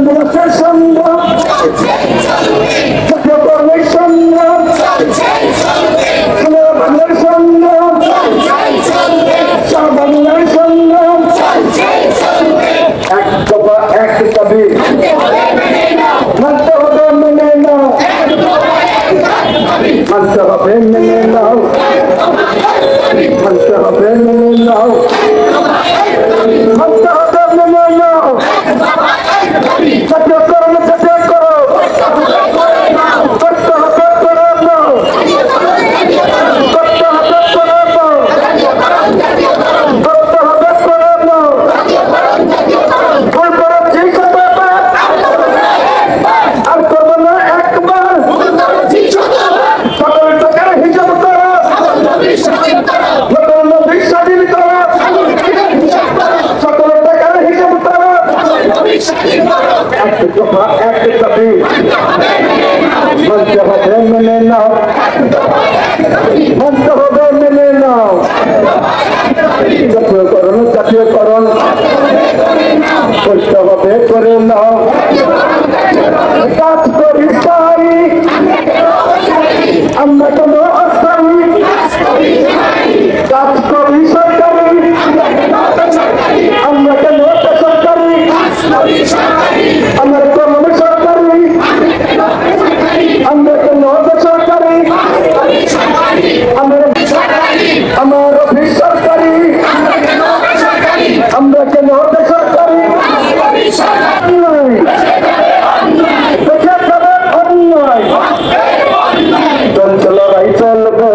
দিবসের সংগ্রাম জাতীয় কর্মের সংগ্রাম বাংলার সংগ্রাম বাংলার সংগ্রাম এক দফা এক দাবি মানতে হবে মেনে নাও মানতে হবে মেনে নাও মানতে হবে মেনে নাও মানতে হবে মেনে নাও জাতীয় করো জাতীয় করো করতে হবে করে নাও করতে হবে করে নাও করতে হবে করে নাও ভুল করেছি শতবার আর করবো না একবার সকল টাকার হিসাব করা সকল নবীর স্বাধীন করা সকল টাকার হিসাব করা এক দফা এক দাবি মানতে হবে মেনে নাও মানতে হবে মেনে নাও জাতীয়করণ করতে হবে করে নাও কাজ করি সারি আমরা কোনো অস্থায়ী কাজ করি সরকারি আমরা কেন বেসরকারি আমার কোনো সরকারি আমরা কেন বেসরকারি আমার অফিস সরকারি আমরা কেন বেসরকারি অন্যায় চল ভাই চলবে